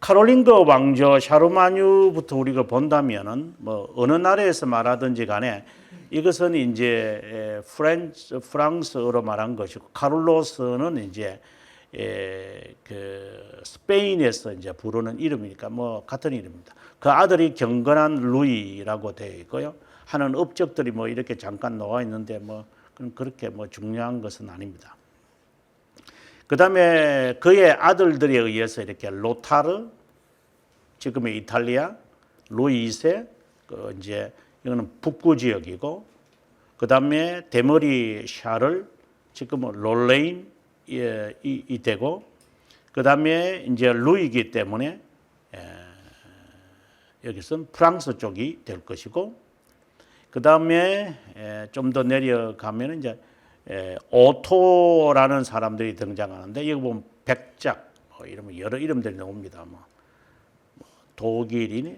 카롤린그 왕조 샤르마뉴부터 우리가 본다면은 뭐 어느 나라에서 말하든지 간에 이것은 이제 프랑스어로 말한 것이고, 카를로스는 이제 그 스페인에서 이제 부르는 이름이니까 뭐 같은 이름입니다. 그 아들이 경건한 루이라고 되어 있고요. 하는 업적들이 뭐 이렇게 잠깐 나와 있는데 뭐 그렇게 뭐 중요한 것은 아닙니다. 그 다음에 그의 아들들에 의해서 이렇게 로타르, 지금의 이탈리아, 루이 2세, 이제 이거는 북부 지역이고, 그 다음에 대머리 샤를, 지금은 롤레인 이 되고, 그 다음에 이제 루이기 때문에 여기서는 프랑스 쪽이 될 것이고, 그 다음에 좀 더 내려가면 이제 오토라는 사람들이 등장하는데, 여기 보면 백작, 뭐 이러면 여러 이름들이 나옵니다. 뭐 독일인이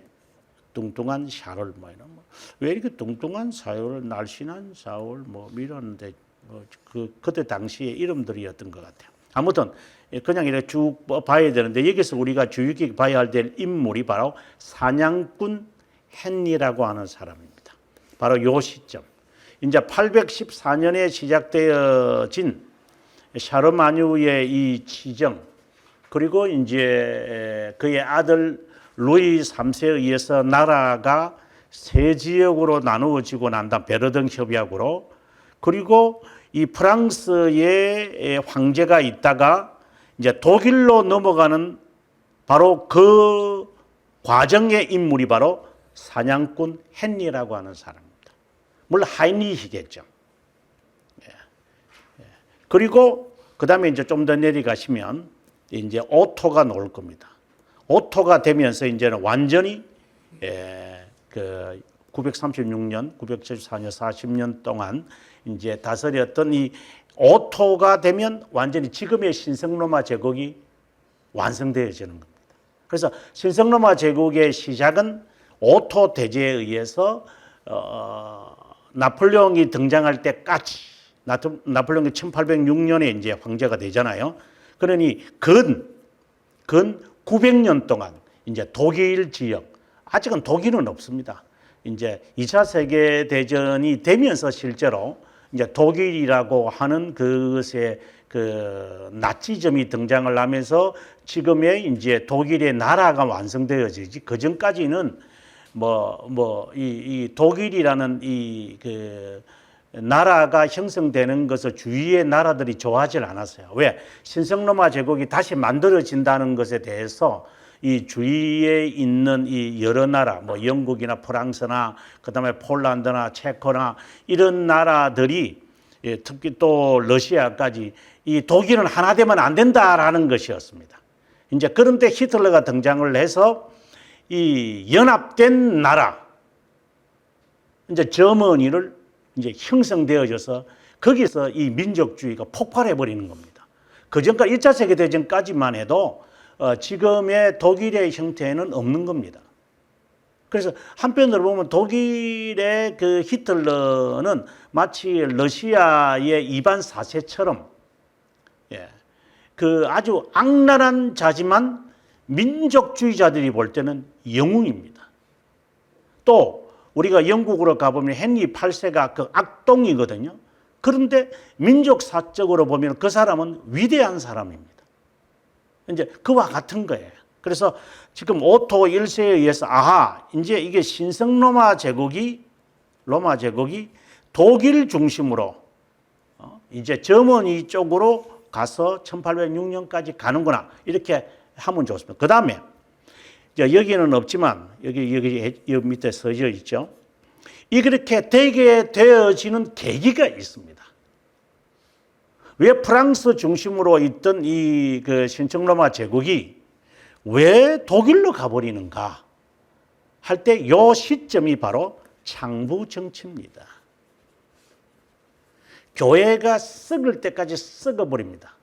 뚱뚱한 샤를, 뭐 이런 왜 이렇게 뚱뚱한 사울, 날씬한 사울 뭐 이러는데 그때 당시의 이름들이었던 것 같아요. 아무튼 그냥 이렇게 쭉 봐야 되는데, 여기서 우리가 주의 깊게 봐야 될 인물이 바로 사냥꾼 헨리라고 하는 사람입니다. 바로 요 시점, 이제 814년에 시작되어진 샤르마뉴의 이 지정, 그리고 이제 그의 아들 루이 3세에 의해서 나라가 세 지역으로 나누어지고 난 다음 베르등 협약으로, 그리고 이 프랑스의 황제가 있다가 이제 독일로 넘어가는 바로 그 과정의 인물이 바로 사냥꾼 헨리라고 하는 사람입니다. 물론 하이니히겠죠. 그리고 그 다음에 이제 좀 더 내려가시면 이제 오토가 나올 겁니다. 오토가 되면서 이제는 완전히 그 936년, 974년, 40년 동안 이제 다스렸던 이 오토가 되면 완전히 지금의 신성로마 제국이 완성되어지는 겁니다. 그래서 신성로마 제국의 시작은 오토 대제에 의해서 나폴레옹이 등장할 때까지, 나폴레옹이 1806년에 이제 황제가 되잖아요. 그러니 근 900년 동안 이제 독일 지역, 아직은 독일은 없습니다. 이제 2차 세계 대전이 되면서 실제로 이제 독일이라고 하는 그것의 그 나치즘이 등장을 하면서 지금의 이제 독일의 나라가 완성되어지지, 그 전까지는 이 독일이라는 이 그 나라가 형성되는 것을 주위의 나라들이 좋아하지 않았어요. 왜? 신성로마 제국이 다시 만들어진다는 것에 대해서 이 주위에 있는 이 여러 나라, 뭐 영국이나 프랑스나 그다음에 폴란드나 체코나 이런 나라들이, 특히 또 러시아까지, 이 독일은 하나 되면 안 된다라는 것이었습니다. 이제 그런데 히틀러가 등장을 해서 이 연합된 나라, 이제 저머니를 이제 형성되어져서 거기서 이 민족주의가 폭발해 버리는 겁니다. 그 전까지 1차 세계대전까지만 해도 지금의 독일의 형태는 없는 겁니다. 그래서 한편으로 보면 독일의 그 히틀러는 마치 러시아의 이반 4세처럼 그 아주 악랄한 자지만 민족주의자들이 볼 때는 영웅입니다. 또 우리가 영국으로 가보면 헨리 8세가 그 악동이거든요. 그런데 민족사적으로 보면 그 사람은 위대한 사람입니다. 이제 그와 같은 거예요. 그래서 지금 오토 1세에 의해서 이제 이게 신성로마 제국이, 로마 제국이 독일 중심으로 이제 저머니 쪽으로 가서 1806년까지 가는구나, 이렇게 하면 좋습니다. 그 다음에 여기는 없지만 여기 밑에 써져 있죠. 이렇게 되게 되어지는 계기가 있습니다. 왜 프랑스 중심으로 있던 이 그 신성로마 제국이 왜 독일로 가버리는가 할 때 요 시점이 바로 창부 정치입니다. 교회가 썩을 때까지 썩어버립니다.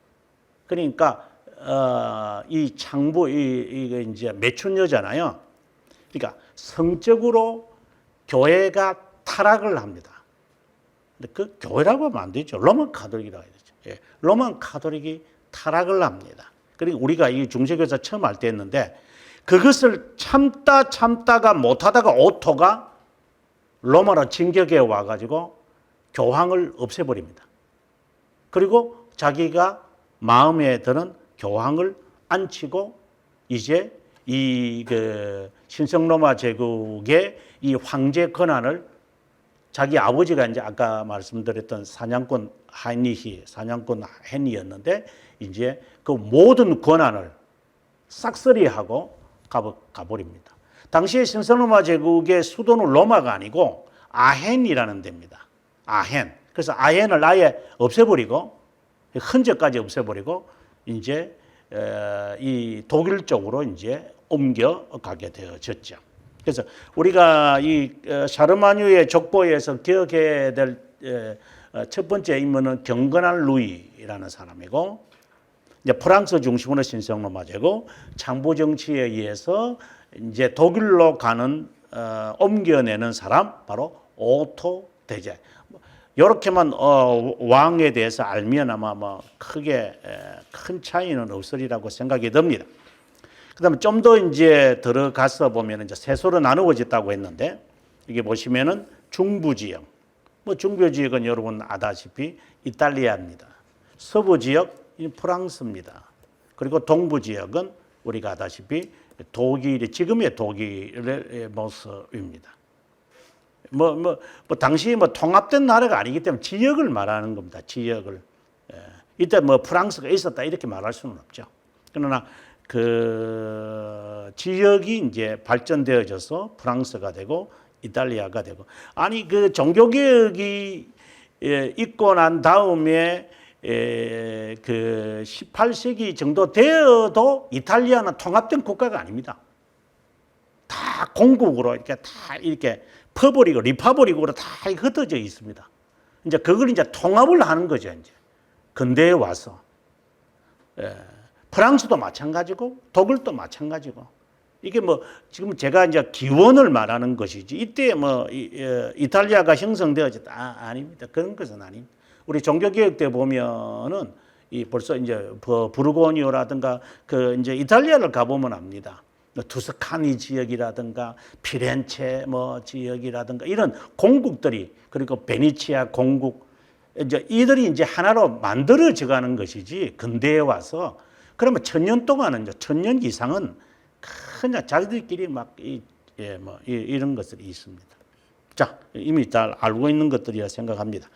그러니까 이 창부, 이게 이제 매춘녀잖아요. 그러니까 성적으로 교회가 타락을 합니다. 근데 그 교회라고 하면 안 되죠. 로만 가톨릭이라고 해야 되죠. 로만 가톨릭이 타락을 합니다. 그러니까 우리가 이 중세교사 처음 할 때 했는데, 그것을 참다가 못하다가 오토가 로마로 진격해 와가지고 교황을 없애버립니다. 그리고 자기가 마음에 드는 교황을 앉히고 이제 이 신성로마 제국의 이 황제 권한을 자기 아버지가 이제 아까 말씀드렸던 사냥꾼 헨리였는데 이제 그 모든 권한을 싹쓸이하고 가버립니다. 당시에 신성로마 제국의 수도는 로마가 아니고 아헨이라는 데입니다. 아헨. 그래서 아헨을 아예 없애버리고 흔적까지 없애버리고 이제 이 독일 쪽으로 이제 옮겨가게 되어졌죠. 그래서 우리가 이 샤르마뉴의 족보에서 기억해야 될 첫 번째 인물은 경건한 루이라는 사람이고, 이제 프랑스 중심으로 신성로마 제국 창부 정치에 의해서 이제 독일로 가는 옮겨내는 사람 바로 오토 대제. 이렇게만 왕에 대해서 알면 아마 뭐 크게 큰 차이는 없으리라고 생각이 듭니다. 그다음에 좀 더 이제 들어가서 보면 이제 세소로 나누어졌다고 했는데 이게 보시면은 중부 지역, 뭐 중부 지역은 여러분 아다시피 이탈리아입니다. 서부 지역이 프랑스입니다. 그리고 동부 지역은 우리가 아다시피 지금의 독일의 모습입니다. 당시 통합된 나라가 아니기 때문에 지역을 말하는 겁니다. 지역을. 이때 뭐 프랑스가 있었다 이렇게 말할 수는 없죠. 그러나 그 지역이 이제 발전되어져서 프랑스가 되고 이탈리아가 되고, 아니 그 종교개혁이 있고 난 다음에 그 18세기 정도 되어도 이탈리아는 통합된 국가가 아닙니다. 다 공국으로 이렇게 퍼버리고 리퍼버릭으로 다 흩어져 있습니다. 이제 그걸 이제 통합을 하는 거죠. 이제 근대에 와서 프랑스도 마찬가지고 독일도 마찬가지고, 이게 뭐 지금 제가 이제 기원을 말하는 것이지 이때 뭐 이탈리아가 형성되어졌다 아닙니다. 그런 것은 아닙니다. 우리 종교개혁 때 보면은 벌써 이제 부르고니오라든가 그 이제 이탈리아를 가보면 압니다. 투스카니 지역이라든가 피렌체 뭐 지역이라든가 이런 공국들이, 그리고 베네치아 공국, 이제 이들이 이제 하나로 만들어져 가는 것이지, 근대에 와서 그러면 1000년 동안은 이제 1000년 이상은 그냥 자기들끼리 막 이런 것들이 있습니다. 자, 이미 잘 알고 있는 것들이라 생각합니다.